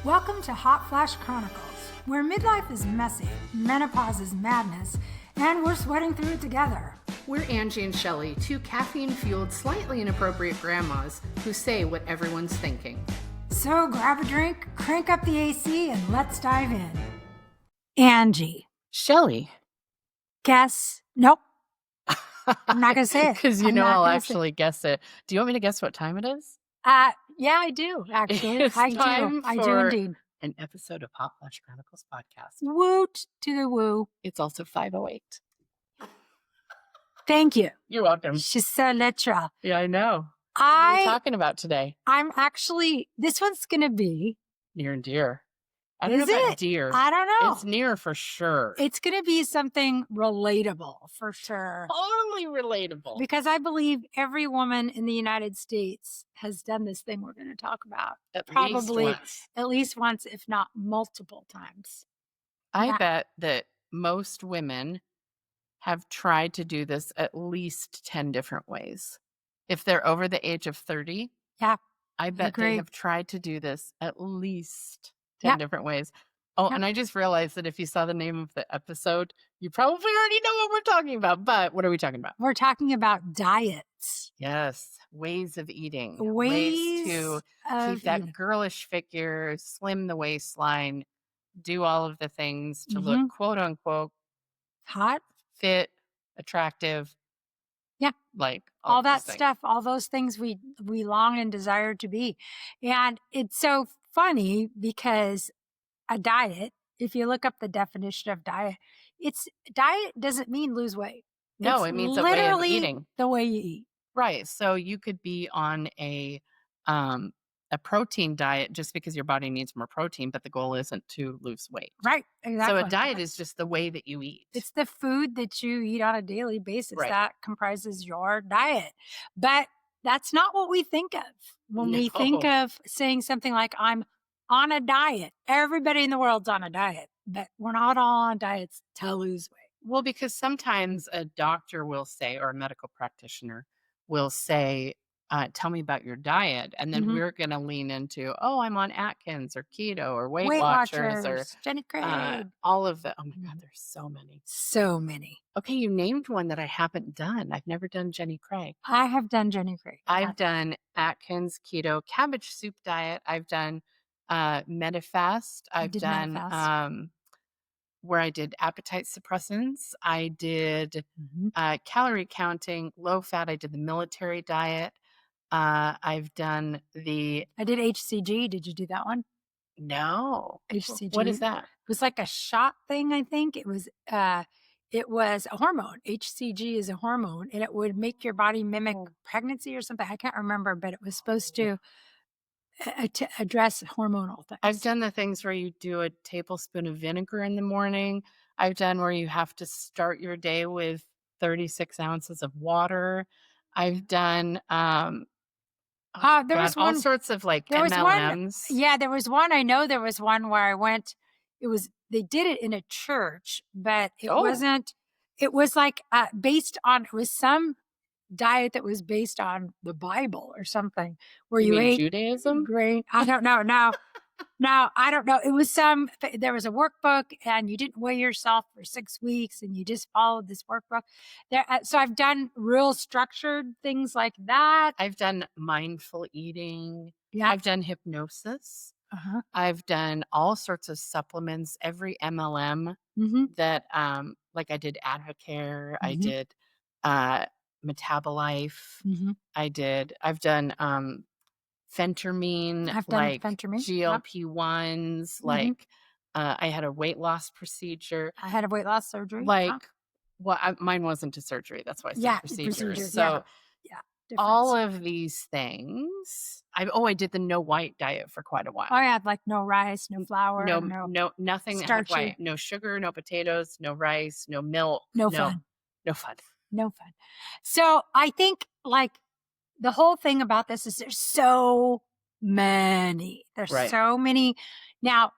Welcome to Hot Flash Chronicles, where midlife is messy, menopause is madness, and we're sweating through it together. We're Angie and Shelly, two caffeine-fueled, slightly inappropriate grandmas who say what everyone's thinking. So grab a drink, crank up the AC, and let's dive in. Angie. Shelly. Guess. Nope. I'm not going to say it. Because I'll actually guess it. Do you want me to guess what time it is? Yeah, I do, actually. It's I time do. I do for indeed. an episode of Hot Flash Chronicles podcast. Woot to the woo. It's also 5:08. Thank you. You're welcome. She's so literal. Yeah, I know. What are you talking about today? This one's going to be. Near and dear. I don't know about dear. I don't know. It's near for sure. It's going to be something relatable for sure. Totally relatable. Because I believe every woman in the United States has done this thing we're going to talk about. Probably at least once, if not multiple times. I bet that most women have tried to do this at least 10 different ways. If they're over the age of 30, I bet they have tried to do this at least 10 different ways. Oh, and I just realized that if you saw the name of the episode, you probably already know what we're talking about. But what are we talking about? We're talking about diets. Yes. Ways of eating. Ways to keep that girlish figure, slim the waistline, do all of the things to look quote unquote hot, fit, attractive. Yeah. Like all that stuff, all those things we long and desire to be. And it's so funny because a diet, if you look up the definition of diet doesn't mean lose weight. No, it means a way of eating. The way you eat. Right. So you could be on a protein diet just because your body needs more protein, but the goal isn't to lose weight. Right. Exactly. So a diet is just the way that you eat. It's the food that you eat on a daily basis that comprises your diet. But that's not what we think of when we think of saying something like, I'm on a diet. Everybody in the world's on a diet, but we're not all on diets to lose weight. Well, because sometimes a doctor will say, or a medical practitioner will say, tell me about your diet. And then we're going to lean into, I'm on Atkins or Keto or Weight Watchers or Jenny Craig. All of the, oh my God, there's so many. So many. Okay, you named one that I haven't done. I've never done Jenny Craig. I have done Jenny Craig. I've done Atkins, Keto, Cabbage soup diet. I've done MetaFast. I've done where I did appetite suppressants. I did calorie counting, low fat. I did the military diet. I did HCG. Did you do that one? No. HCG. What is that? It was like a shot thing, I think. It was a hormone. HCG is a hormone, and it would make your body mimic pregnancy or something. I can't remember, but it was supposed to address hormonal things. I've done the things where you do a tablespoon of vinegar in the morning. I've done where you have to start your day with 36 ounces of water. I've done all sorts of like MLMs. There was one. I know there was one where I went. They did it in a church, but it wasn't. It was like based on. It was some diet that was based on the Bible or something, where you ate Judaism. Grain. I don't know. Now I don't know. It was there was a workbook, and you didn't weigh yourself for 6 weeks, and you just followed this workbook. So I've done real structured things like that. I've done mindful eating. Yeah. I've done hypnosis. I've done all sorts of supplements. Every MLM that, like I did Advocare. I did Metabolic. I've done phentermine. I've done phentermine. GLP-1s. Like I had a weight loss procedure. I had a weight loss surgery. Mine wasn't a surgery. That's why I said procedure. So all of these things. I did the no white diet for quite a while. Oh yeah, like no rice, no flour, no nothing that had white. No sugar, no potatoes, no rice, no milk. No fun. So I think like the whole thing about this is there's so many. So many. Now,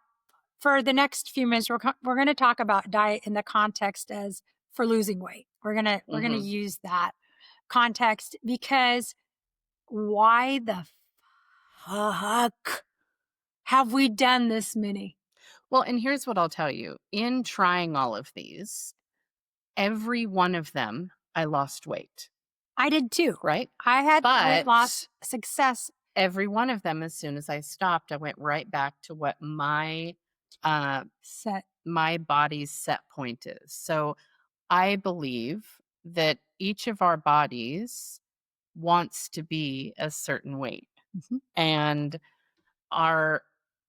for the next few minutes, we're going to talk about diet in the context as for losing weight. We're gonna use that context because why the fuck have we done this many? Well, and here's what I'll tell you. In trying all of these, every one of them, I lost weight. I did too. Right? I had weight But loss success. every one of them, as soon as I stopped, I went right back to what my body's set point is. So I believe that each of our bodies wants to be a certain weight. And our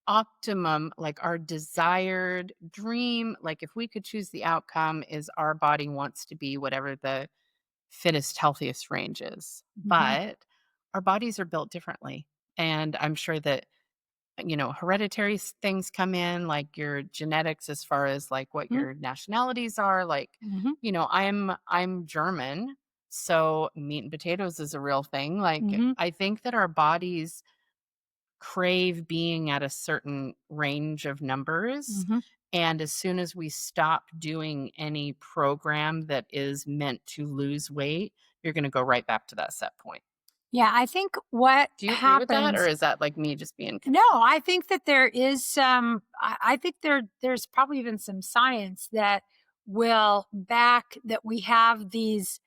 optimum, like our desired dream, like if we could choose the outcome, is our body wants to be whatever the fittest, healthiest range is. But our bodies are built differently. And I'm sure that, hereditary things come in, like your genetics, as far as like what your nationalities are. Like, I'm German, so meat and potatoes is a real thing. Like, I think that our bodies crave being at a certain range of numbers. And as soon as we stop doing any program that is meant to lose weight, you're going to go right back to that set point. Yeah, I think what Do you agree happens, with that, or is that like me just being? No, I think that there is some. I think there's probably even some science that will back that we have these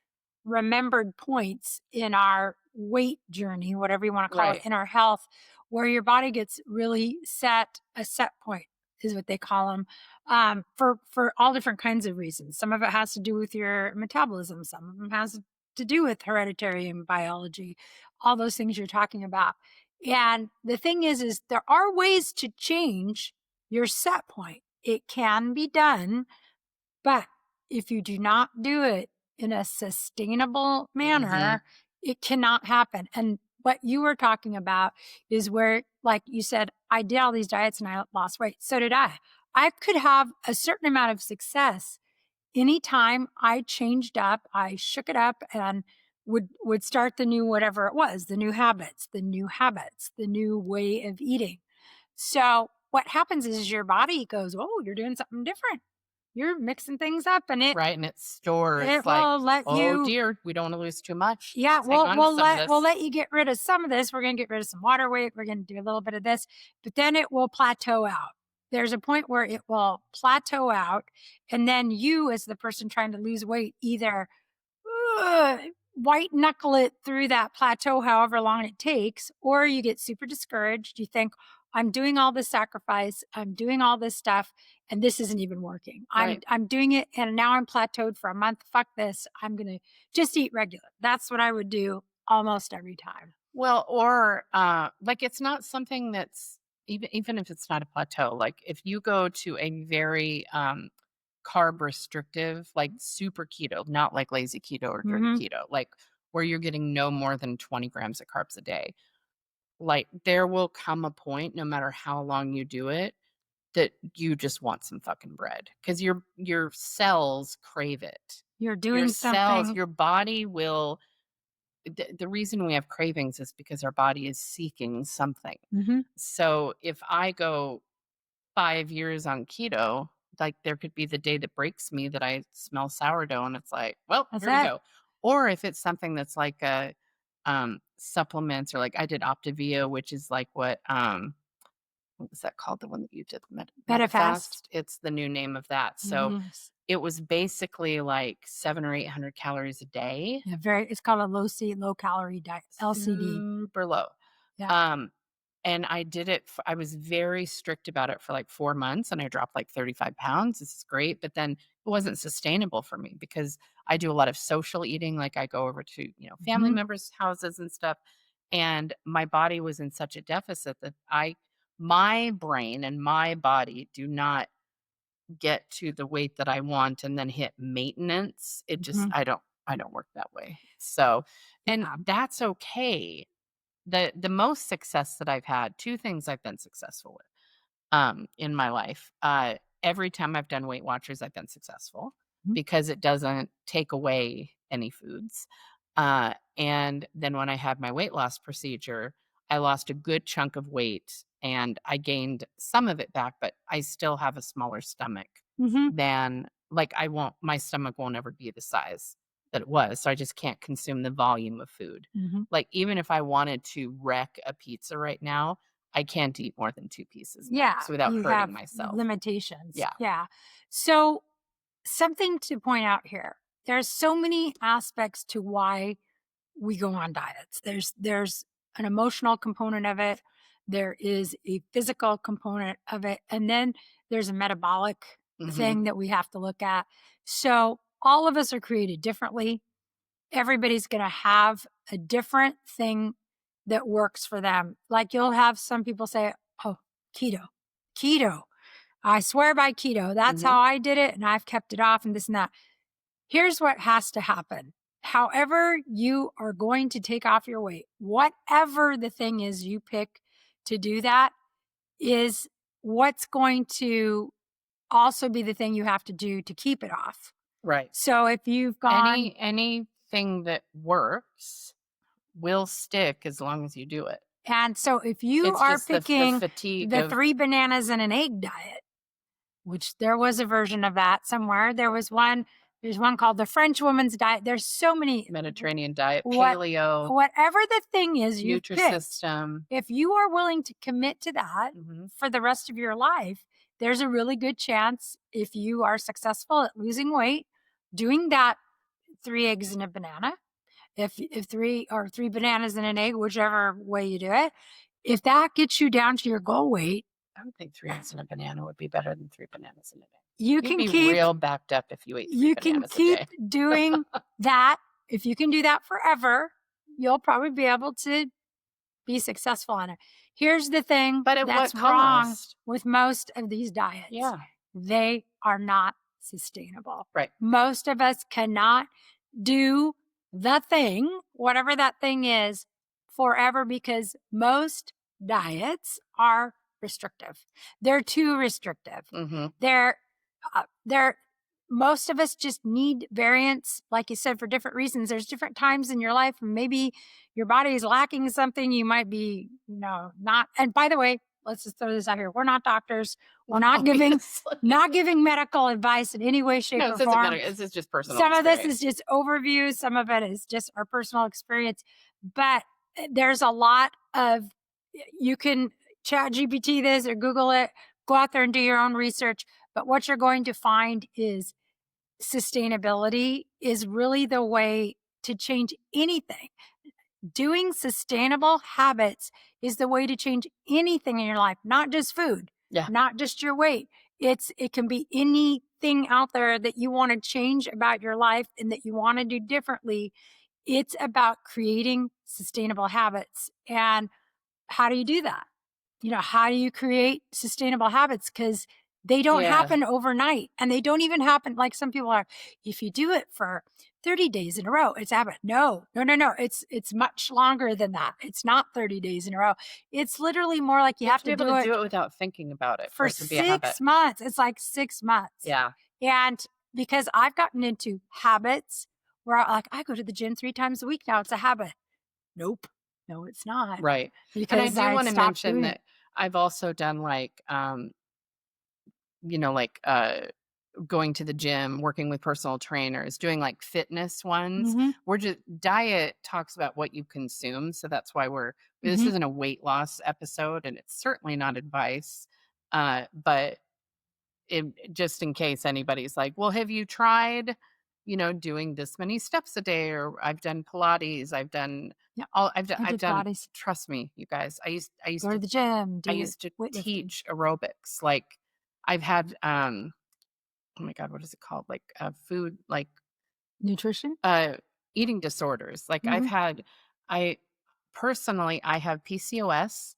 remembered points in our weight journey, whatever you want to call it, in our health, where your body gets really a set point is what they call them, for all different kinds of reasons. Some of it has to do with your metabolism. Some of them has to do with hereditary and biology, all those things you're talking about. And the thing is there are ways to change your set point. It can be done, but if you do not do it in a sustainable manner, it cannot happen. And what you were talking about is where, like you said, I did all these diets and I lost weight. So did I. I could have a certain amount of success anytime I changed up, I shook it up and would start the new whatever it was, the new habits, the new way of eating. So what happens is your body goes, "Oh, you're doing something different. You're mixing things up," and it stores it like, will let oh you. dear, we don't want to lose too much. Yeah, Let's hang on to some of this. we'll let you get rid of some of this. We're going to get rid of some water weight. We're going to do a little bit of this, but then it will plateau out. There's a point where it will plateau out, and then you, as the person trying to lose weight, either white knuckle it through that plateau, however long it takes, or you get super discouraged. You think, I'm doing all this sacrifice, I'm doing all this stuff, and this isn't even working. I'm doing it, and now I'm plateaued for a month. Fuck this. I'm going to just eat regular. That's what I would do almost every time. Well, or like it's not something that's even if it's not a plateau. Like if you go to a very carb restrictive, like super keto, not like lazy keto or dirty keto, like where you're getting no more than 20 grams of carbs a day. Like there will come a point, no matter how long you do it, that you just want some fucking bread because your cells crave it. You're doing something. Your body will. The reason we have cravings is because our body is seeking something. So if I go 5 years on keto, like there could be the day that breaks me that I smell sourdough and it's like, well, here we go. Or if it's something that's like a supplements, or like I did Optavia, which is like what was that called? The one that you did, MetaFast. It's the new name of that. So it was basically like 700 or 800 calories a day. Yeah, it's called a low calorie diet, LCD. Super low. Yeah. And I did it. I was very strict about it for like 4 months, and I dropped like 35 pounds. This is great, but then it wasn't sustainable for me because I do a lot of social eating. Like I go over to family members' houses and stuff, and my body was in such a deficit that my brain and my body do not get to the weight that I want and then hit maintenance. It just I don't work that way. So, and that's okay. The most success that I've had, two things I've been successful with in my life. Every time I've done Weight Watchers, I've been successful because it doesn't take away any foods. And then when I had my weight loss procedure, I lost a good chunk of weight and I gained some of it back, but I still have a smaller stomach than like my stomach won't ever be the size that it was. So I just can't consume the volume of food. Like even if I wanted to wreck a pizza right now, I can't eat more than 2 pieces max without you hurting have myself. limitations. Yeah. Yeah. So something to point out here. There's so many aspects to why we go on diets. There's an emotional component of it. There is a physical component of it. And then there's a metabolic thing that we have to look at. So all of us are created differently. Everybody's going to have a different thing that works for them. Like you'll have some people say, oh, keto. I swear by keto. That's how I did it. And I've kept it off and this and that. Here's what has to happen. However you are going to take off your weight, whatever the thing is you pick to do that is what's going to also be the thing you have to do to keep it off. Right. So if you've gone... Anything that works will stick as long as you do it. And so if you are picking the 3 bananas and an egg diet, which there was a version of that somewhere. There's one called the French woman's diet. There's so many. Mediterranean diet, paleo. Whatever the thing is you pick, Nutrisystem. if you are willing to commit to that for the rest of your life, there's a really good chance if you are successful at losing weight, doing that 3 eggs and a banana, if 3 bananas and an egg, whichever way you do it, if that gets you down to your goal weight, I would think 3 eggs and a banana would be better than 3 bananas and an egg. You'd be real backed up if you ate 3 bananas a day. You can keep doing that. If you can do that forever, you'll probably be able to be successful on it. Here's the thing that's wrong with most of these diets. Yeah. They are not sustainable. Right. Most of us cannot do the thing, whatever that thing is, forever because most diets are restrictive. They're too restrictive. Most of us just need variance, like you said, for different reasons. There's different times in your life, and maybe your body is lacking something. You might be, not. And by the way, let's just throw this out here: we're not doctors. We're not giving medical advice in any way, shape, or form. This is just personal. Some of this is just overview. Some of it is just our personal experience. But there's a lot of, you can chat GPT this or Google it, go out there and do your own research. But what you're going to find is sustainability is really the way to change anything. Doing sustainable habits is the way to change anything in your life, not just food, not just your weight. It can be anything out there that you want to change about your life and that you want to do differently. It's about creating sustainable habits. And how do you do that? How do you create sustainable habits? Because they don't happen overnight, and they don't even happen like some people are. If you do it for 30 days in a row, it's habit. No. It's much longer than that. It's not 30 days in a row. It's literally more like you have to do it without thinking about it for 6 months. It's like 6 months. Yeah. And because I've gotten into habits where I go to the gym 3 times a week now, it's a habit. Nope. No, it's not. Right. Because I do want to mention that I've also done going to the gym, working with personal trainers, doing like fitness ones. We're just, diet talks about what you consume. So that's why this isn't a weight loss episode, and it's certainly not advice. But just in case anybody's like, well, have you tried, doing this many steps a day? Or I've done Pilates. I've done Pilates. Trust me, you guys. I used go to the gym. I used to teach aerobics. Like I've had, oh my God, what is it called? Like food, like nutrition, eating disorders. Like I have PCOS,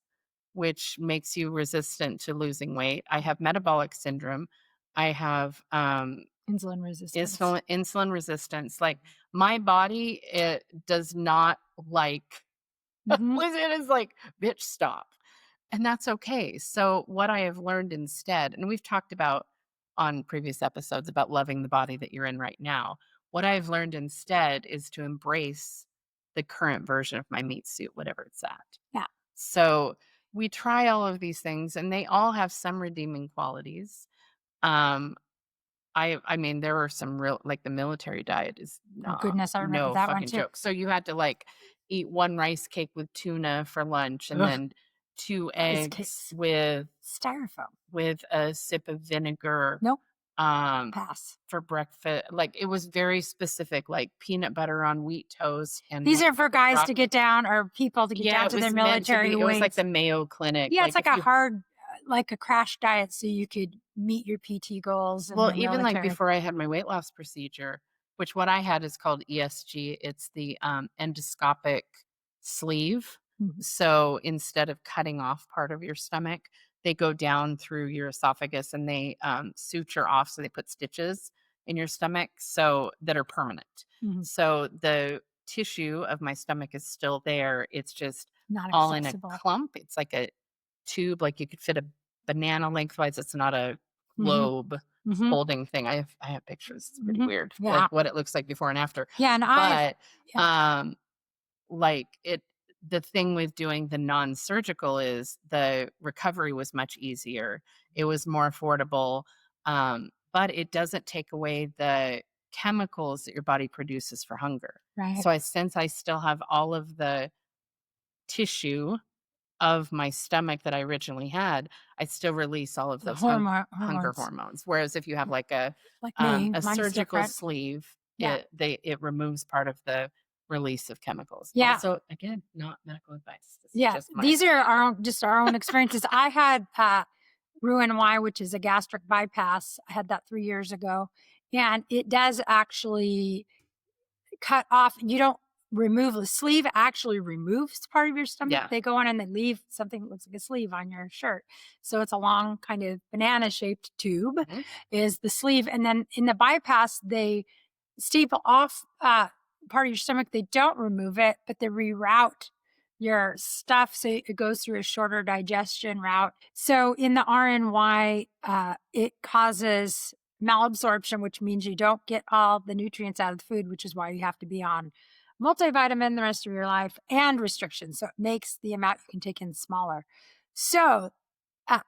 which makes you resistant to losing weight. I have metabolic syndrome. I have insulin resistance. Insulin resistance. Like my body, it does not like. It is like, bitch, stop. And that's okay. So what I have learned instead, and we've talked about on previous episodes about loving the body that you're in right now. What I've learned instead is to embrace the current version of my meat suit, whatever it's at. Yeah. So we try all of these things, and they all have some redeeming qualities. I mean, there are some real, like the military diet is goodness, I remember no that fucking one too. joke. So you had to like eat 1 rice cake with tuna for lunch, and then 2 eggs with styrofoam, with a sip of vinegar. Nope. Pass. For breakfast. Like, it was very specific, like peanut butter on wheat toast. And these are for guys to get down, or people to get down to their military weights. It was like the Mayo Clinic. Yeah, it's like a hard, like a crash diet, so you could meet your PT goals. Well, even like before I had my weight loss procedure, which what I had is called ESG. It's the endoscopic sleeve. Mm-hmm. So instead of cutting off part of your stomach, they go down through your esophagus and they suture off. So they put stitches in your stomach so that are permanent. Mm-hmm. So the tissue of my stomach is still there. It's just not all accessible. in a clump. It's like a tube, like you could fit a banana lengthwise. It's not a globe holding thing. I have pictures. It's pretty weird. Yeah. Like what it looks like before and after. Yeah. And like the thing with doing the non-surgical is the recovery was much easier. It was more affordable. But it doesn't take away the chemicals that your body produces for hunger. Right. So since I still have all of the tissue of my stomach that I originally had, I still release all of those hunger hormones. Whereas if you have like a surgical sleeve, it removes part of the release of chemicals. Yeah. Also, again, not medical advice. These are our own experiences. I had Roux-en-Y, which is a gastric bypass. I had that 3 years ago, and it does actually cut off. You don't remove the sleeve, actually removes part of your stomach. Yeah. They go on and they leave something that looks like a sleeve on your shirt. So it's a long kind of banana shaped tube is the sleeve. And then in the bypass, they staple off part of your stomach. They don't remove it, but they reroute your stuff so it goes through a shorter digestion route. So in the RNY, it causes malabsorption, which means you don't get all the nutrients out of the food, which is why you have to be on multivitamin the rest of your life, and restrictions. So it makes the amount you can take in smaller. So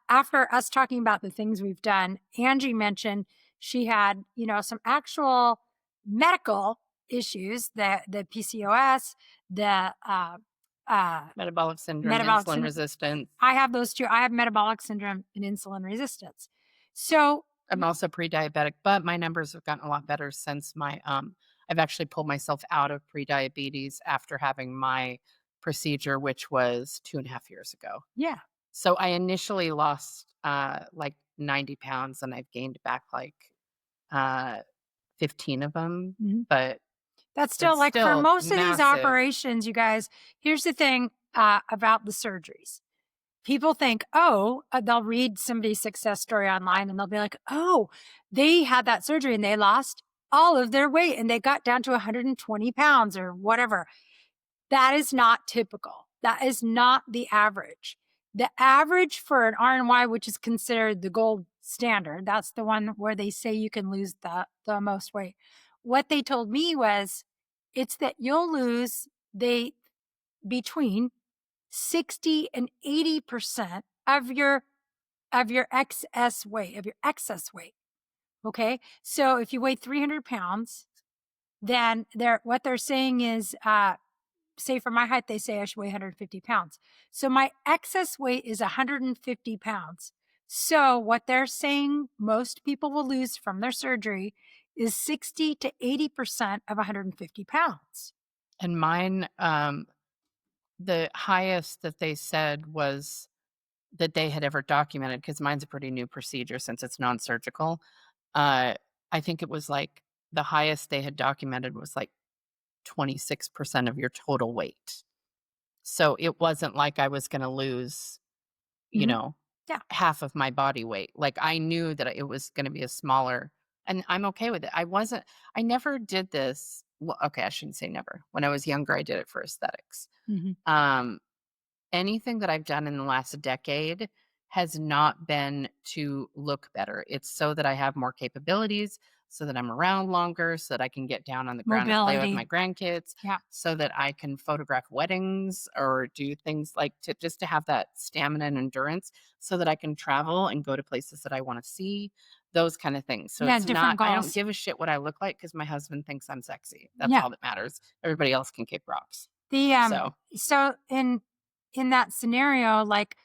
after us talking about the things we've done, Angie mentioned she had, some actual medical issues, the PCOS, the metabolic syndrome, insulin resistance. I have those too. I have metabolic syndrome and insulin resistance. So I'm also pre-diabetic, but my numbers have gotten a lot better since my I've actually pulled myself out of pre-diabetes after having my procedure, which was 2.5 years ago. Yeah. So I initially lost like 90 pounds and I've gained back like 15 of them. But that's still for most of these operations, you guys, here's the thing about the surgeries. People think, they'll read somebody's success story online and they'll be like, they had that surgery and they lost all of their weight and they got down to 120 pounds or whatever. That is not typical. That is not the average. The average for an RNY, which is considered the gold standard, that's the one where they say you can lose the most weight. What they told me was it's that you'll lose between 60 and 80% of your excess weight. Okay. So if you weigh 300 pounds, then what they're saying is, say for my height, they say I should weigh 150 pounds. So my excess weight is 150 pounds. So what they're saying most people will lose from their surgery is 60 to 80% of 150 pounds. And mine, the highest that they said was that they had ever documented, because mine's a pretty new procedure since it's non-surgical. I think it was like the highest they had documented was like 26% of your total weight. So it wasn't like I was going to lose, half of my body weight. Like I knew that it was going to be a smaller, and I'm okay with it. I never did this. Well, okay, I shouldn't say never. When I was younger, I did it for aesthetics. Anything that I've done in the last decade has not been to look better. It's so that I have more capabilities, so that I'm around longer, so that I can get down on the ground and play with my grandkids, so that I can photograph weddings or do things like just to have that stamina and endurance, so that I can travel and go to places that I want to see, those kind of things. So it's not, goals. I don't give a shit what I look like because my husband thinks I'm sexy. That's all that matters. Everybody else can kick rocks. So in that scenario, like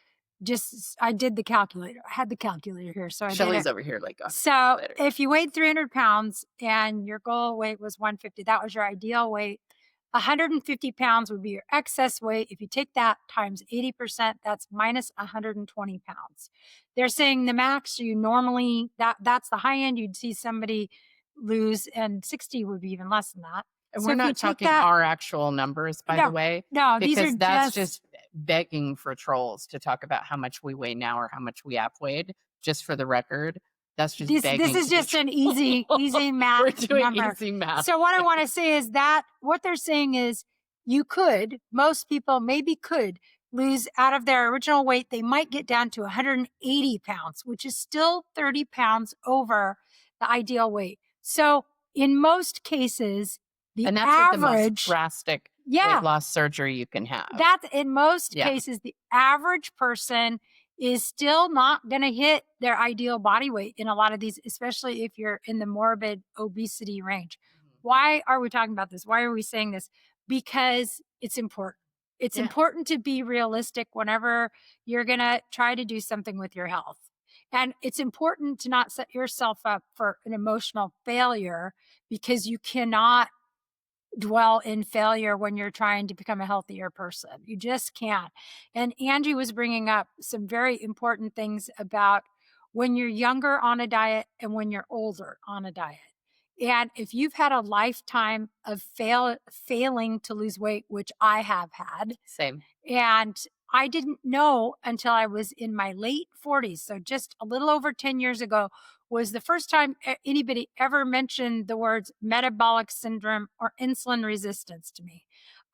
I did the calculator. I had the calculator here. So Shelly's over here. So if you weighed 300 pounds and your goal weight was 150, that was your ideal weight. 150 pounds would be your excess weight. If you take that times 80%, that's minus 120 pounds. They're saying the max you normally, that's the high end you'd see somebody lose, and 60 would be even less than that. And we're not talking our actual numbers, by the way. No, because that's just begging for trolls to talk about how much we weigh now or how much we have weighed. Just for the record, that's just begging. This is just an easy math. We're doing number. Easy math. So what I want to say is that what they're saying is most people maybe could lose out of their original weight. They might get down to 180 pounds, which is still 30 pounds over the ideal weight. So in most cases, and that's average, the most drastic weight loss surgery you can have. That's in most cases, the average person is still not going to hit their ideal body weight in a lot of these, especially if you're in the morbid obesity range. Why are we talking about this? Why are we saying this? Because it's important. It's important to be realistic whenever you're going to try to do something with your health. And it's important to not set yourself up for an emotional failure, because you cannot dwell in failure when you're trying to become a healthier person. You just can't. And Angie was bringing up some very important things about when you're younger on a diet and when you're older on a diet. And if you've had a lifetime of failing to lose weight, which I have had. Same. And I didn't know until I was in my late 40s. So just a little over 10 years ago was the first time anybody ever mentioned the words metabolic syndrome or insulin resistance to me.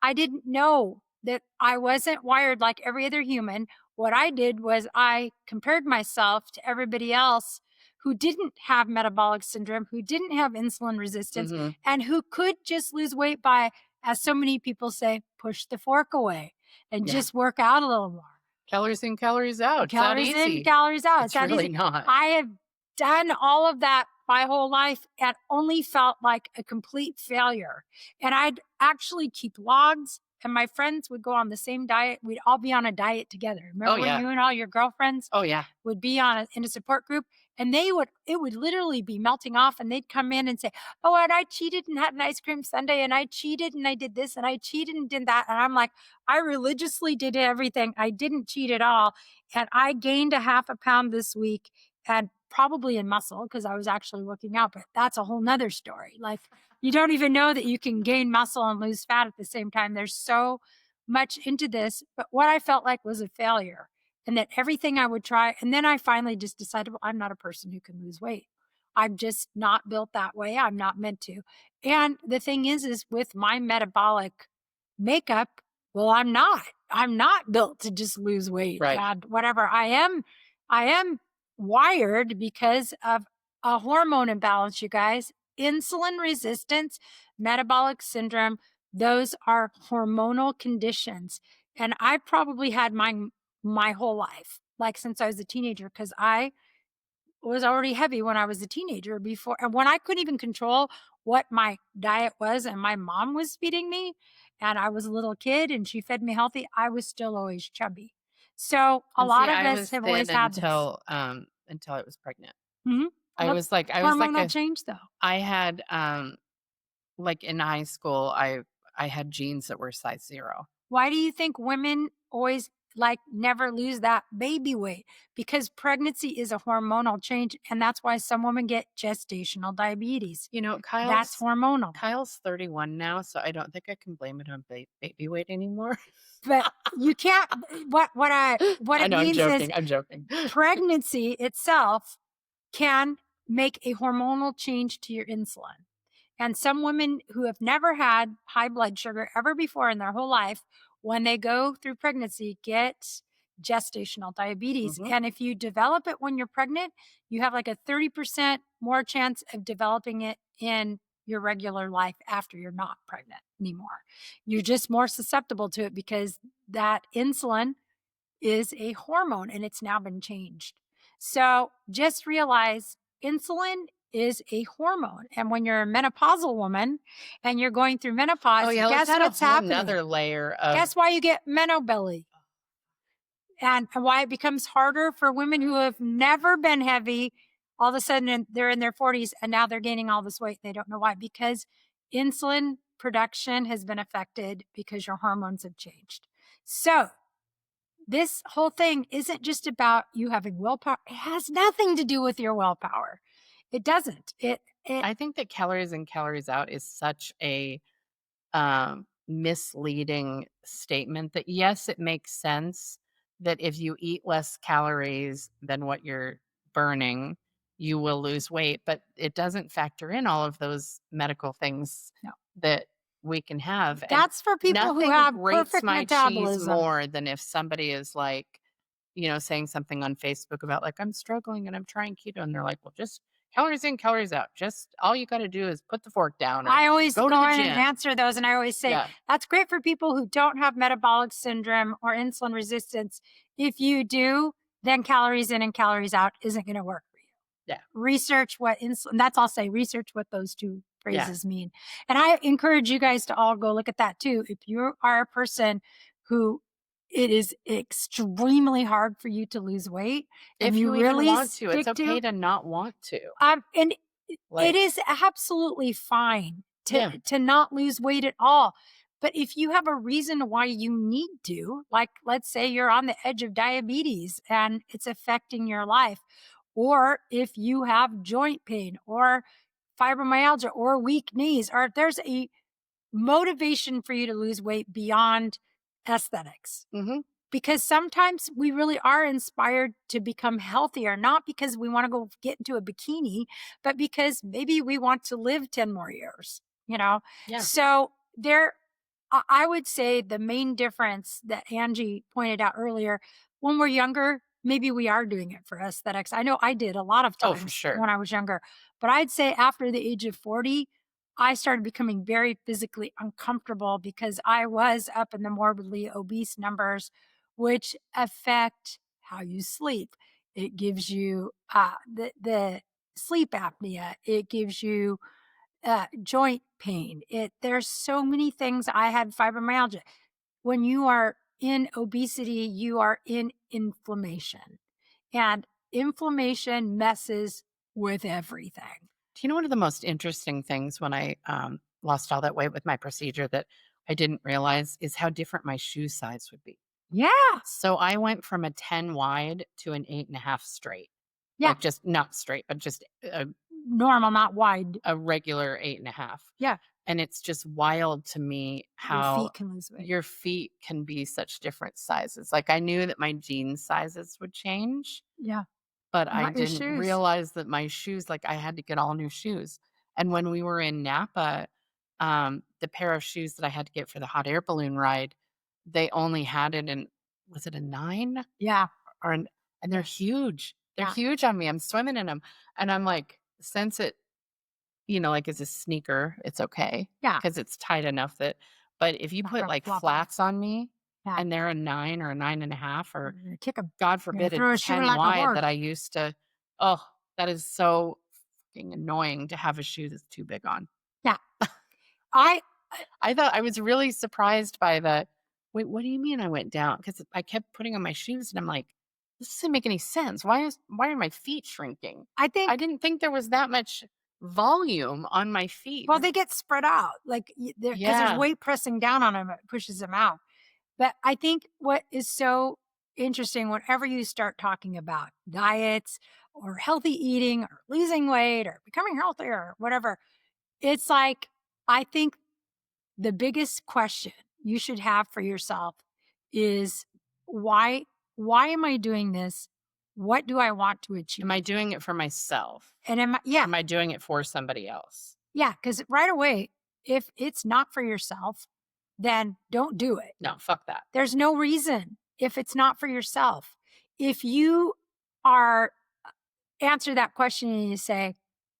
I didn't know that I wasn't wired like every other human. What I did was I compared myself to everybody else who didn't have metabolic syndrome, who didn't have insulin resistance, and who could just lose weight by, as so many people say, push the fork away and just work out a little more. Calories in, calories out. Calories in, calories out. It's really not. I have done all of that my whole life and only felt like a complete failure. And I'd actually keep logs, and my friends would go on the same diet. We'd all be on a diet together. Remember when you and all your girlfriends would be in a support group, and it would literally be melting off, and they'd come in and say, oh, and I cheated and had an ice cream sundae, and I cheated and I did this, and I cheated and did that. And I'm like, I religiously did everything. I didn't cheat at all. And I gained a half a pound this week, and probably in muscle because I was actually working out, but that's a whole nother story. Like, you don't even know that you can gain muscle and lose fat at the same time. There's so much into this, but what I felt like was a failure, and that everything I would try. And then I finally just decided, well, I'm not a person who can lose weight. I'm just not built that way. I'm not meant to. And the thing is with my metabolic makeup, well, I'm not built to just lose weight. Right. And whatever I am wired because of a hormone imbalance, you guys. Insulin resistance, metabolic syndrome, those are hormonal conditions. And I probably had mine my whole life, like since I was a teenager, because I was already heavy when I was a teenager before. And when I couldn't even control what my diet was, and my mom was feeding me, and I was a little kid and she fed me healthy, I was still always chubby. So a lot of us have always had until I was pregnant. Mm-hmm. I was like hormonal change though. I had like in high school, I had jeans that were size 0. Why do you think women always never lose that baby weight? Because pregnancy is a hormonal change, and that's why some women get gestational diabetes. You know, that's hormonal. Kyle's 31 now, so I don't think I can blame it on baby weight anymore. But you can't. What it means is I'm joking. Pregnancy itself can make a hormonal change to your insulin. And some women who have never had high blood sugar ever before in their whole life, when they go through pregnancy, get gestational diabetes. And if you develop it when you're pregnant, you have like a 30% more chance of developing it in your regular life after you're not pregnant anymore. You're just more susceptible to it because that insulin is a hormone and it's now been changed. So just realize insulin is a hormone. And when you're a menopausal woman and you're going through menopause, guess what's happening? Another layer of... Guess why you get menobelly? and why it becomes harder for women who have never been heavy. All of a sudden they're in their 40s and now they're gaining all this weight. They don't know why, because insulin production has been affected because your hormones have changed. So this whole thing isn't just about you having willpower. It has nothing to do with your willpower. It doesn't. I think that calories in, calories out is such a misleading statement that, yes, it makes sense that if you eat less calories than what you're burning, you will lose weight, but it doesn't factor in all of those medical things that we can have. That's for people who have perfect my metabolism. cheese more than if somebody is like, saying something on Facebook about like, I'm struggling and I'm trying keto. And they're like, well, just calories in, calories out. Just all you got to do is put the fork down. I always go in to the and gym. answer those. And I always say, that's great for people who don't have metabolic syndrome or insulin resistance. If you do, then calories in and calories out isn't going to work for you. Yeah. Research what insulin, that's I'll say, research what those two phrases mean. And I encourage you guys to all go look at that too. If you are a person who it is extremely hard for you to lose weight, if and you really even want to, it's okay to not want to. And it is absolutely fine to not lose weight at all. But if you have a reason why you need to, like let's say you're on the edge of diabetes and it's affecting your life, or if you have joint pain or fibromyalgia or weak knees, or if there's a motivation for you to lose weight beyond aesthetics. Mm-hmm. Because sometimes we really are inspired to become healthier, not because we want to go get into a bikini, but because maybe we want to live 10 more years, Yeah. So I would say the main difference that Angie pointed out earlier, when we're younger, maybe we are doing it for aesthetics. I know I did a lot of times for sure. when I was younger, but I'd say after the age of 40, I started becoming very physically uncomfortable because I was up in the morbidly obese numbers, which affect how you sleep. It gives you the sleep apnea. It gives you joint pain. There's so many things. I had fibromyalgia. When you are in obesity, you are in inflammation, and inflammation messes with everything. Do you know one of the most interesting things when I lost all that weight with my procedure that I didn't realize is how different my shoe size would be? Yeah. So I went from a 10 wide to an 8.5 straight. Yeah. Like just not straight, but just a normal, not wide. A regular 8.5. Yeah. And it's just wild to me how your feet can lose weight. Your feet can be such different sizes. Like I knew that my jean sizes would change. Yeah. But I didn't realize that my shoes, like I had to get all new shoes. And when we were in Napa, the pair of shoes that I had to get for the hot air balloon ride, they only had it in, was it a 9? Yeah. And they're huge. They're huge on me. I'm swimming in them. And I'm like, since it, like as a sneaker, it's okay. Yeah. Because it's tight enough that, but if you put like flats on me, and they're a 9 or a 9.5 or kick them. God forbid a 10 wide that I used to, that is so fucking annoying to have a shoe that's too big on. Yeah. I thought I was really surprised by wait, what do you mean I went down? Because I kept putting on my shoes and I'm like, this doesn't make any sense. Why are my feet shrinking? I didn't think there was that much volume on my feet. Well, they get spread out like because there's weight pressing down on them, it pushes them out. But I think what is so interesting, whenever you start talking about diets or healthy eating or losing weight or becoming healthier or whatever, it's like, I think the biggest question you should have for yourself is why am I doing this? What do I want to achieve? Am I doing it for myself? And am I doing it for somebody else? Yeah, because right away, if it's not for yourself, then don't do it. No, fuck that. There's no reason if it's not for yourself. If you answer that question and you say,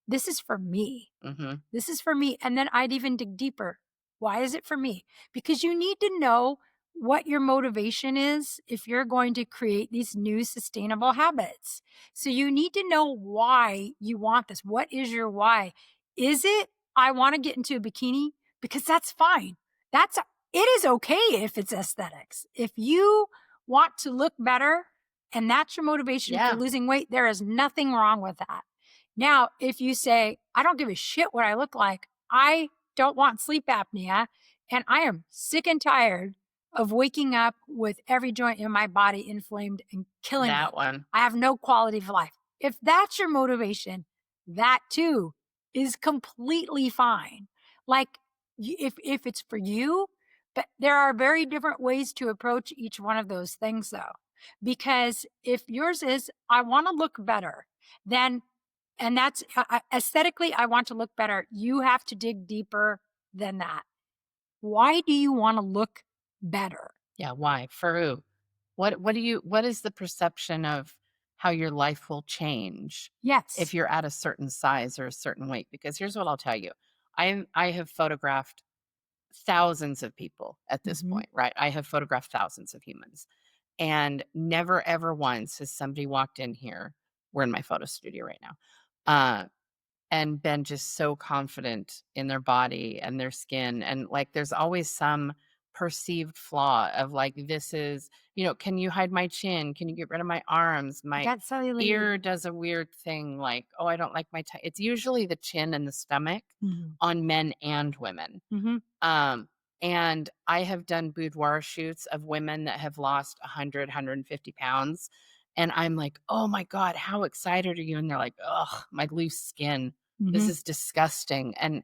this is for me. Mm-hmm. This is for me. And then I'd even dig deeper. Why is it for me? Because you need to know what your motivation is if you're going to create these new sustainable habits. So you need to know why you want this. What is your why? Is it, I want to get into a bikini? Because that's fine. It is okay if it's aesthetics. If you want to look better and that's your motivation for losing weight, there is nothing wrong with that. Now, if you say, I don't give a shit what I look like, I don't want sleep apnea, and I am sick and tired of waking up with every joint in my body inflamed and killing me. One. I have no quality of life. If that's your motivation, that too is completely fine. Like if it's for you, but there are very different ways to approach each one of those things though. Because if yours is, I want to look better, then, and that's aesthetically, I want to look better. You have to dig deeper than that. Why do you want to look better? Yeah. Why? For who? What is the perception of how your life will change? Yes. If you're at a certain size or a certain weight? Because here's what I'll tell you. I have photographed thousands of people at this point, right? I have photographed thousands of humans. And never, ever once has somebody walked in here. We're in my photo studio right now. And been just so confident in their body and their skin. And like, there's always some perceived flaw of like, this is, can you hide my chin? Can you get rid of my arms? My ear does a weird thing. Like, oh, I don't like my, it's usually the chin and the stomach on men and women. And I have done boudoir shoots of women that have lost 100, 150 pounds. And I'm like, oh my God, how excited are you? And they're like, ugh, my loose skin. This is disgusting. And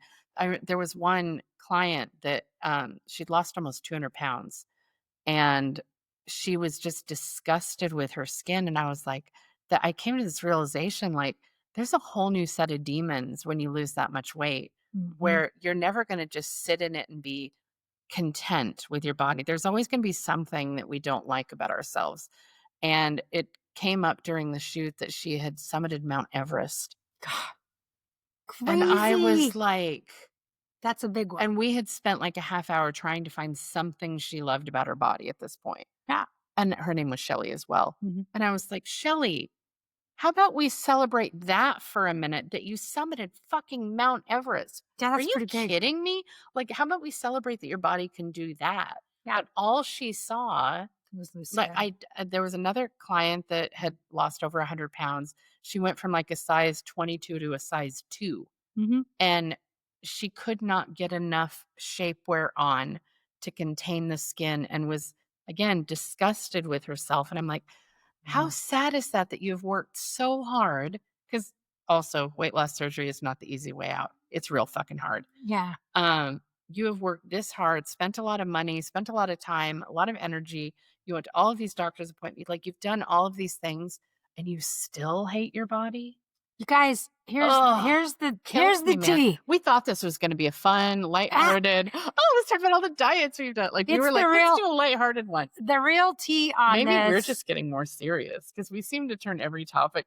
there was one client that she'd lost almost 200 pounds. And she was just disgusted with her skin. And I was like, that I came to this realization, like, there's a whole new set of demons when you lose that much weight, where you're never going to just sit in it and be content with your body. There's always going to be something that we don't like about ourselves. And it came up during the shoot that she had summited Mount Everest. God, crazy. And I was like, that's a big one. And we had spent like a half hour trying to find something she loved about her body at this point. Yeah. And her name was Shelly as well. And I was like, Shelly, how about we celebrate that for a minute, that you summited fucking Mount Everest? Yeah, that's Are you kidding me? Like, how about we celebrate that your body can do that? Yeah. But all she saw was loose. Like there was another client that had lost over 100 pounds. She went from like a size 22 to a size 2. And she could not get enough shapewear on to contain the skin and was, again, disgusted with herself. And I'm like, how sad is that you've worked so hard? Because also weight loss surgery is not the easy way out. It's real fucking hard. Yeah. You have worked this hard, spent a lot of money, spent a lot of time, a lot of energy. You went to all of these doctor's appointments. Like, you've done all of these things and you still hate your body? You guys, here's the tea. We thought this was going to be a fun, lighthearted. Let's talk about all the diets we've done. Like, we were like, let's do a lighthearted one. The real tea on Maybe this. we're just getting more serious because we seem to turn every topic.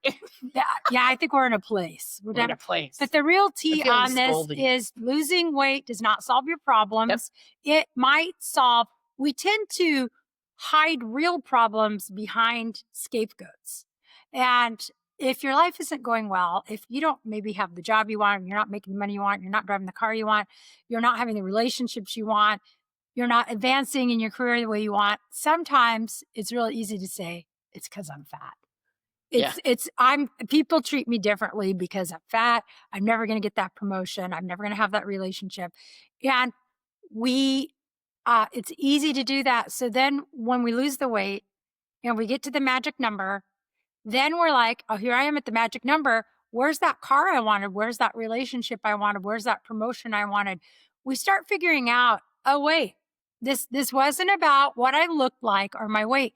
Yeah, I think we're in a place. We're in a place. But the real tea on this is losing weight does not solve your problems. It might solve. We tend to hide real problems behind scapegoats. And if your life isn't going well, if you don't maybe have the job you want, you're not making the money you want, you're not driving the car you want, you're not having the relationships you want, you're not advancing in your career the way you want, sometimes it's really easy to say, it's because I'm fat. People treat me differently because I'm fat. I'm never going to get that promotion. I'm never going to have that relationship. And it's easy to do that. So then when we lose the weight and we get to the magic number, then we're like, oh, here I am at the magic number. Where's that car I wanted? Where's that relationship I wanted? Where's that promotion I wanted? We start figuring out, oh, wait, this wasn't about what I looked like or my weight.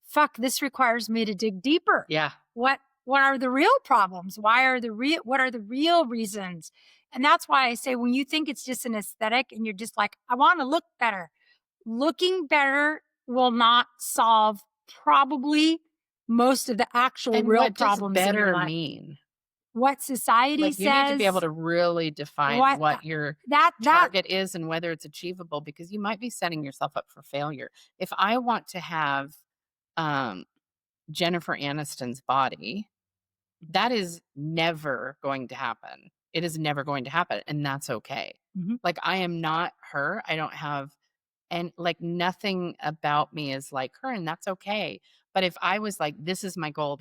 Fuck, this requires me to dig deeper. Yeah. What are the real problems? What are the real reasons? And that's why I say, when you think it's just an aesthetic and you're just like, I want to look better, looking better will not solve probably most of the actual real problems. What does better mean? What society says. You need to be able to really define what your target is and whether it's achievable, because you might be setting yourself up for failure. If I want to have Jennifer Aniston's body, that is never going to happen. It is never going to happen. And that's okay. Like, I am not her. I don't have And like nothing about me is like her, and that's okay. But if I was like, this is my goal,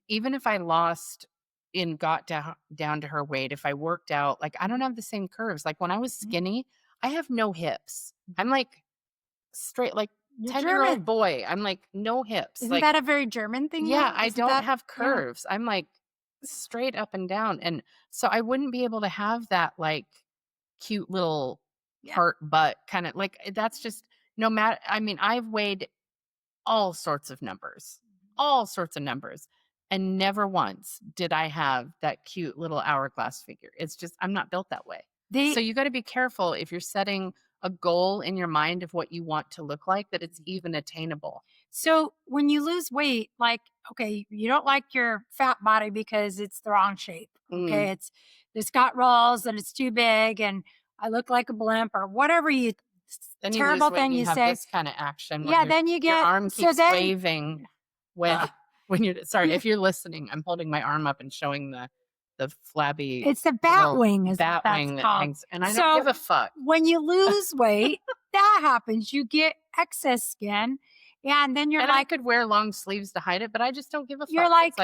even if I lost and got down to her weight, if I worked out, like I don't have the same curves. Like when I was skinny, I have no hips. I'm like straight, like 10-year-old boy. I'm like no hips. Isn't like that a very German thing? Yeah, though? I Isn't don't that- have curves. I'm like straight up and down. And so I wouldn't be able to have that like cute little heart butt kind of like that's just no matter. I mean, I've weighed all sorts of numbers, and never once did I have that cute little hourglass figure. It's just, I'm not built that way. So you got to be careful if you're setting a goal in your mind of what you want to look like, that it's even attainable. So when you lose weight, like, okay, you don't like your fat body because it's the wrong shape. Okay. It's got rolls and it's too big and I look like a blimp or whatever then terrible thing you have say. This kind of action. Yeah. Then you get your arm keeps waving when you're sorry, if you're listening, I'm holding my arm up and showing the flabby. It's the bat wing, that hangs, and I don't give a fuck. When you lose weight, that happens. You get excess skin, and then you're I could wear long sleeves to hide it, but I just don't give a fuck. You're like,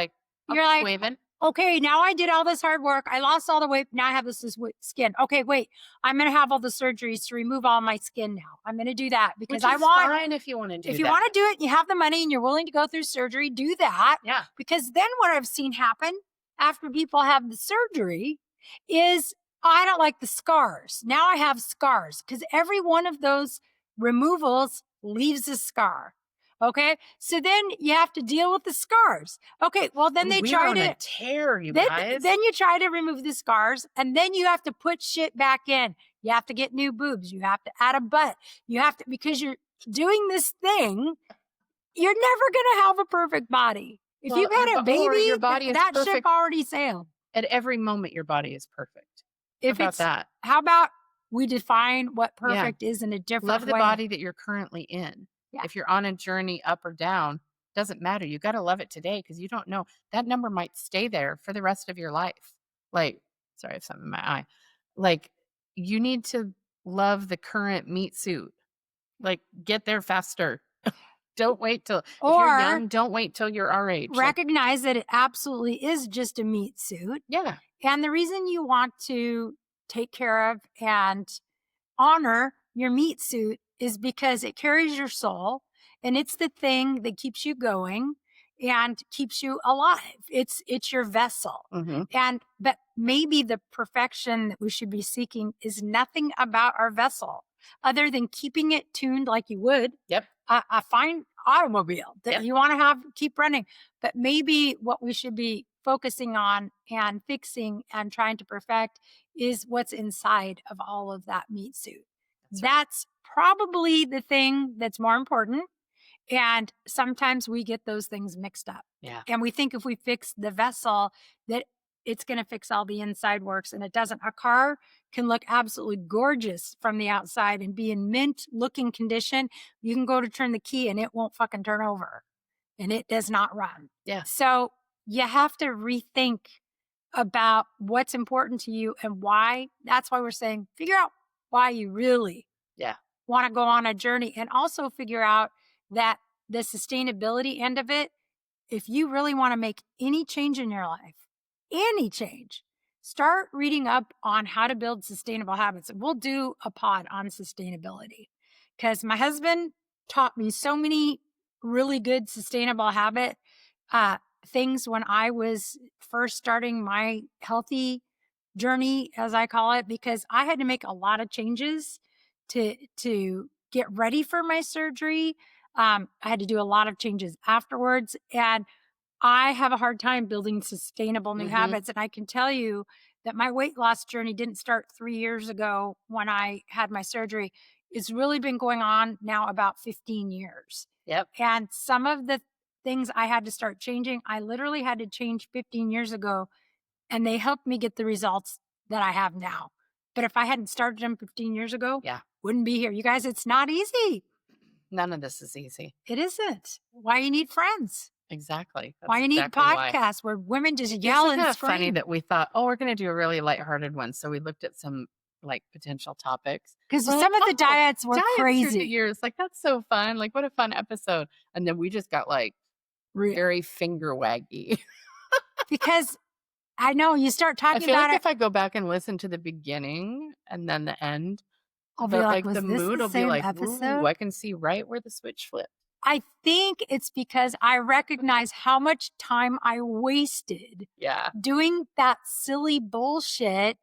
you're like waving. Okay, now I did all this hard work. I lost all the weight. Now I have this skin. Okay, wait. I'm going to have all the surgeries to remove all my skin now. I'm going to do that because I want. Fine if you want to do. If you want to do it, you have the money and you're willing to go through surgery. Do that. Yeah. Because then what I've seen happen after people have the surgery is I don't like the scars. Now I have scars because every one of those removals leaves a scar. Okay, so then you have to deal with the scars. Okay, well then they try to tear you guys. Then you try to remove the scars, and then you have to put shit back in. You have to get new boobs. You have to add a butt. You have to, because you're doing this thing. You're never gonna have a perfect body. If you've had a baby, your body that ship already sailed. At every moment, your body is perfect. How about we define what perfect is in a different way? Love the body that you're currently in. Yeah. If you're on a journey up or down, doesn't matter. You got to love it today because you don't know. That number might stay there for the rest of your life. Like, sorry, I have something in my eye. Like, you need to love the current meat suit. Like, get there faster. Don't wait till, if you're young, don't wait till you're our age. Recognize that it absolutely is just a meat suit. Yeah. And the reason you want to take care of and honor your meat suit is because it carries your soul and it's the thing that keeps you going and keeps you alive. It's your vessel. But maybe the perfection that we should be seeking is nothing about our vessel other than keeping it tuned like you would. Yep. A fine automobile that you want to keep running. But maybe what we should be focusing on and fixing and trying to perfect is what's inside of all of that meat suit. That's probably the thing that's more important. And sometimes we get those things mixed up. Yeah. And we think if we fix the vessel that it's going to fix all the inside works, and it doesn't. A car can look absolutely gorgeous from the outside and be in mint looking condition. You can go to turn the key and it won't fucking turn over and it does not run. Yeah. So you have to rethink about what's important to you and why. That's why we're saying, figure out why you really want to go on a journey, and also figure out that the sustainability end of it, if you really want to make any change in your life, any change, start reading up on how to build sustainable habits. We'll do a pod on sustainability because my husband taught me so many really good sustainable habit things when I was first starting my healthy journey, as I call it, because I had to make a lot of changes to get ready for my surgery. I had to do a lot of changes afterwards, and I have a hard time building sustainable new habits. And I can tell you that my weight loss journey didn't start 3 years ago when I had my surgery. It's really been going on now about 15 years. Yep. And some of the things I had to start changing, I literally had to change 15 years ago, and they helped me get the results that I have now. But if I hadn't started them 15 years ago, wouldn't be here. You guys, it's not easy. None of this is easy. It isn't. Why you need friends. Exactly. That's why you need podcasts where women just yell and scream. Funny that we thought, we're going to do a really lighthearted one. So we looked at some like potential topics. Because some of the diets were crazy. Through the years, like that's so fun. Like what a fun episode. And then we just got like very finger waggy. Because I know you start talking I feel about like it. if I go back and listen to the beginning and then the end, I'll be like, was the this mood the will be same like, episode? ooh, I can see right where the switch flipped. I think it's because I recognize how much time I wasted doing that silly bullshit.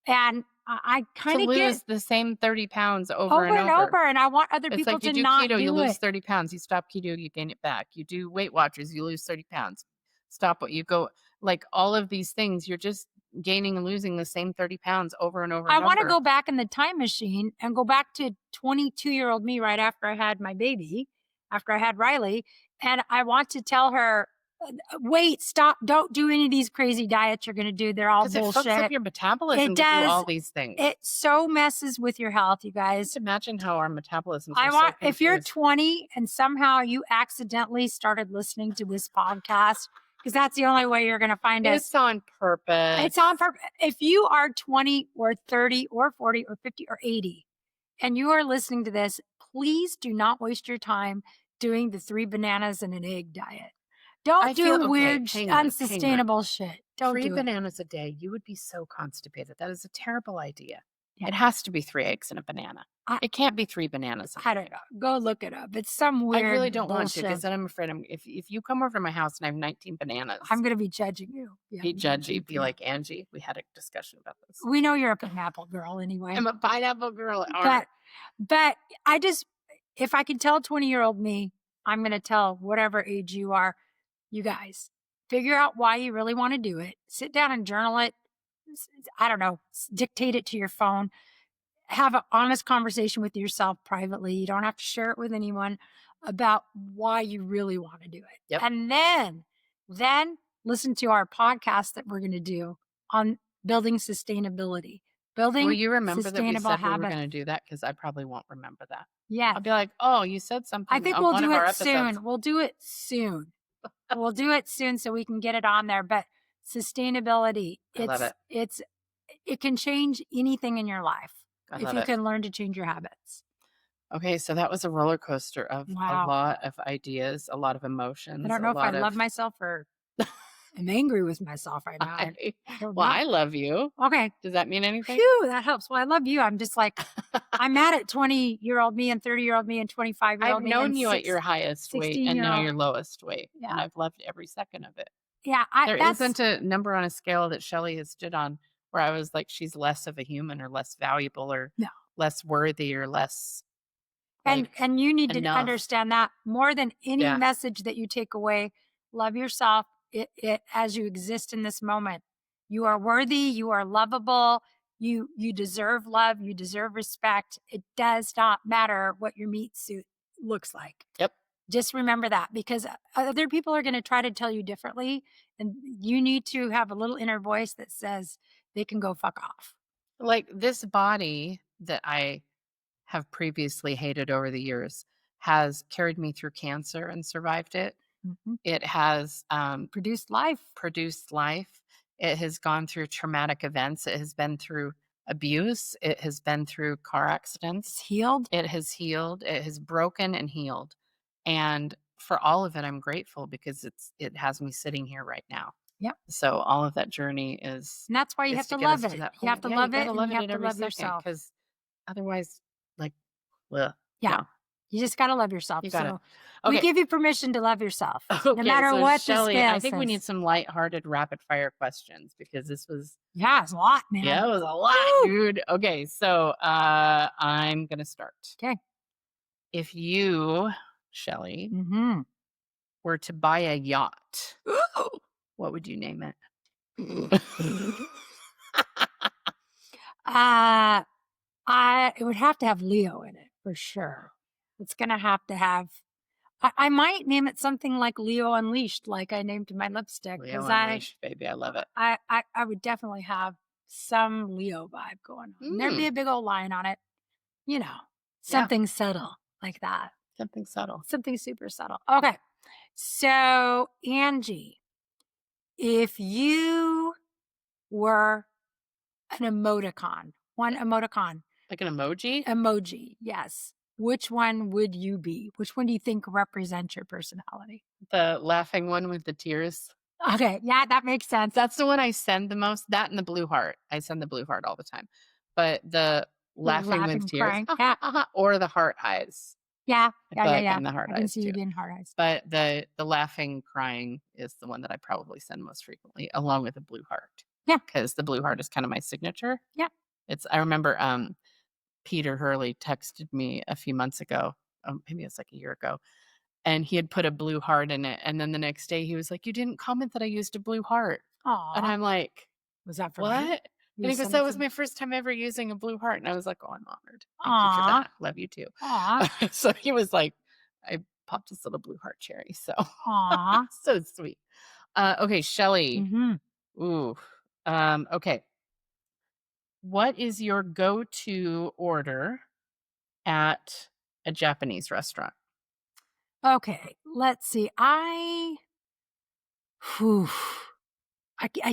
And I kind of lose the same 30 pounds over and over. And I want other people to not do keto, you lose it. 30 pounds. You stop keto, you gain it back. You do Weight Watchers, you lose 30 pounds. Stop what you go, like all of these things, you're just gaining and losing the same 30 pounds over and over. I want to go back in the time machine and go back to 22-year-old me right after I had my baby, after I had Riley. And I want to tell her, wait, stop, don't do any of these crazy diets you're going to do. They're all bullshit. It fucks up your metabolism to do all these things. It so messes with your health, you guys. Just imagine how our metabolism. If you're 20 and somehow you accidentally started listening to this podcast, because that's the only way you're going to find us. It's on purpose. It's on purpose. If you are 20 or 30 or 40 or 50 or 80 and you are listening to this, please do not waste your time doing the 3 bananas and an egg diet. Don't do weird, unsustainable shit. Don't 3 do bananas a day. You would be so constipated. That is a terrible idea. Yeah. It has to be 3 eggs and a banana. It can't be 3 bananas. I don't know. Go look it up. It's some weird. I really don't want to, bullshit. because then I'm afraid if you come over to my house and I have 19 bananas, I'm going to be judging you. Yeah, be judgy. Be like, Angie, we had a discussion about this. We know you're a pineapple girl anyway. I'm a pineapple girl. But I just, if I could tell 20-year-old me, I'm going to tell whatever age you are, you guys, figure out why you really want to do it. Sit down and journal it. I don't know, dictate it to your phone. Have an honest conversation with yourself privately. You don't have to share it with anyone about why you really want to do it. Yep. And then listen to our podcast that we're going to do on building sustainability. Will you remember that we said we were going to do that? Because I probably won't remember that. Yeah. I'll be like, oh, you said something. I think we'll do it soon. We'll do it soon. We'll do it soon so we can get it on there. But sustainability, I love it. It can change anything in your life if you can learn to change your habits. Okay, so that was a roller coaster of a lot of ideas, a lot of emotions. I don't know if I love myself or I'm angry with myself right now. I love you. Okay. Does that mean anything? Phew, that helps. Well, I love you. I'm just like, I'm mad at 20-year-old me and 30-year-old me and 25-year-old me. I've known you at your highest weight and now your lowest weight. Yeah. And I've loved every second of it. Yeah. There isn't a number on a scale that Shelly has stood on where I was like, she's less of a human or less valuable or less worthy or less. And you need to understand that more than any message that you take away, love yourself. It as you exist in this moment. You are worthy, you are lovable, you deserve love, you deserve respect. It does not matter what your meat suit looks like. Yep. Just remember that, because other people are going to try to tell you differently, and you need to have a little inner voice that says they can go fuck off. Like this body that I have previously hated over the years has carried me through cancer and survived it. Mm-hmm. It has produced life. It has gone through traumatic events. It has been through abuse. It has been through car accidents. It has healed. It has broken and healed. And for all of it, I'm grateful, because it has me sitting here right now. Yep. So all of that journey is. And that's why you have to love it. You have to love it, and you have to love yourself. Because otherwise, like, well, yeah. No. You just got to love yourself. You got it. We give you permission to love yourself. Okay, no matter what Shelly, the scale I think we need some lighthearted rapid fire questions, because this was. Yeah, it's a lot, man. Yeah, it was a lot, dude. Okay, so I'm going to start. Okay. If you, Shelly, were to buy a yacht, what would you name it? It would have to have Leo in it for sure. It's gonna have to have. I might name it something like Leo Unleashed, like I named my lipstick. Leo Unleashed, baby, I love it. I would definitely have some Leo vibe going on. There'd be a big old lion on it. You know, something subtle like that. Something subtle. Something super subtle. Okay, so Angie, if you were an emoticon, One emoticon. Like an emoji? Emoji, yes. Which one would you be? Which one do you think represents your personality? The laughing one with the tears. Okay, yeah, that makes sense. That's the one I send the most. That and the blue heart. I send the blue heart all the time. But the laughing with tears, or the heart eyes. Yeah. And the heart eyes I can see too. you being heart eyes. But the laughing, crying is the one that I probably send most frequently, along with the blue heart. Yeah, because the blue heart is kind of my signature. Yeah, I remember Peter Hurley texted me a few months ago. Maybe it's like a year ago. And he had put a blue heart in it. And then the next day he was like, "You didn't comment that I used a blue heart." Aww. And I'm like, "Was that for what? me?" And he goes, "That was my first time ever using a blue heart." And I was like, "Oh, I'm honored. Thank you for that. Love you too." Aww. So he was like, I popped this little blue heart cherry. So, Aww. so sweet. Okay, Shelly. Mm-hmm. Ooh. Okay. What is your go-to order at a Japanese restaurant? Okay, let's see. I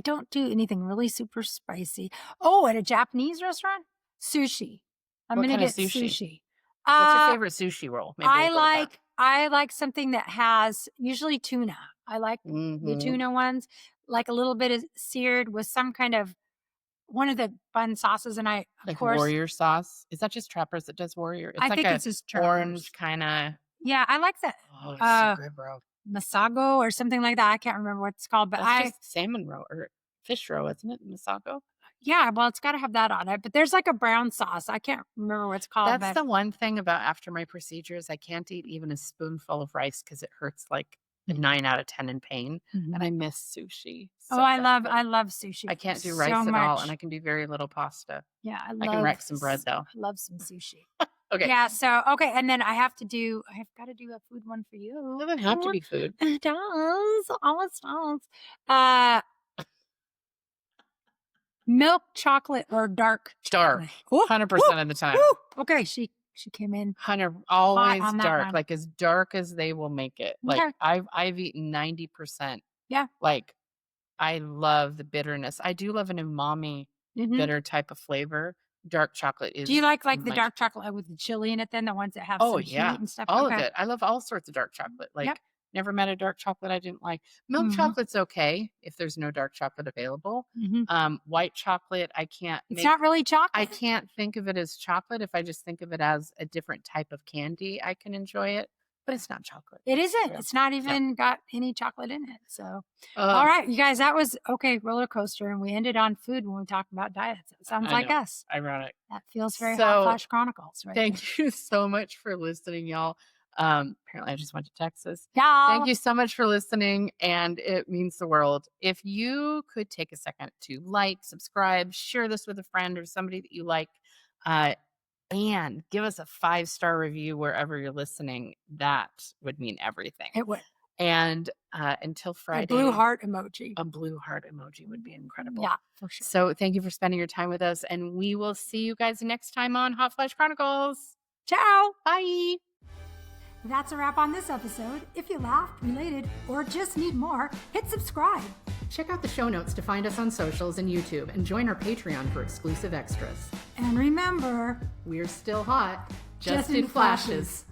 don't do anything really super spicy. Oh, at a Japanese restaurant? Sushi. I'm What going to kind get of sushi? sushi. What's your favorite sushi roll? Maybe we'll go with that. I like something that has usually tuna. I like the tuna ones, like a little bit of seared with some kind of one of the bun sauces, and of course, warrior sauce. Is that just Trappers that does warrior? It's I think it's just Trappers. Orange kind of. Yeah, I like that. Oh, it's so good, bro. Masago or something like that. I can't remember what it's called, but That's just salmon roe or fish roe, isn't it? Masago. Yeah, well, it's got to have that on it. But there's like a brown sauce. I can't remember what it's called. That's the one thing about after my procedures, I can't eat even a spoonful of rice because it hurts like a 9 out of 10 in pain. And I miss sushi. So I love sushi. I can't do rice at all, and I can do very little pasta. Yeah, I can wreck some bread though. I love some sushi. Okay. Yeah. So and then I've got to do a food one for you. It doesn't have to be food. It does. Always does. Milk chocolate or dark chocolate? 100% of the time. Okay, she came in 100, always dark, like as dark as they will make it. Like I've eaten 90%. Yeah. Like I love the bitterness. I do love an umami bitter type of flavor. Dark chocolate is. Do you like the dark chocolate with the chili in it? Then the ones that have some heat and stuff. All of it. I love all sorts of dark chocolate. Like never met a dark chocolate I didn't like. Milk chocolate's okay if there's no dark chocolate available. White chocolate, I can't. It's not really chocolate. I can't think of it as chocolate. If I just think of it as a different type of candy, I can enjoy it. But it's not chocolate. It isn't. Yeah. It's not even got any chocolate in it. So, all right, you guys, that was roller coaster. And we ended on food when we talked about diets. It sounds like us. Ironic. That feels very Hot Flash Chronicles, right? Thank you so much for listening, y'all. Apparently I just went to Texas. Yeah. Thank you so much for listening. And it means the world. If you could take a second to like, subscribe, share this with a friend or somebody that you like, and give us a 5-star review wherever you're listening. That would mean everything. It would. And until Friday. A blue heart emoji. A blue heart emoji would be incredible. Yeah, for sure. So thank you for spending your time with us. And we will see you guys next time on Hot Flash Chronicles. Ciao. Bye. That's a wrap on this episode. If you laughed, related, or just need more, hit subscribe. Check out the show notes to find us on socials and YouTube, and join our Patreon for exclusive extras. And remember, we're still hot, just in flashes.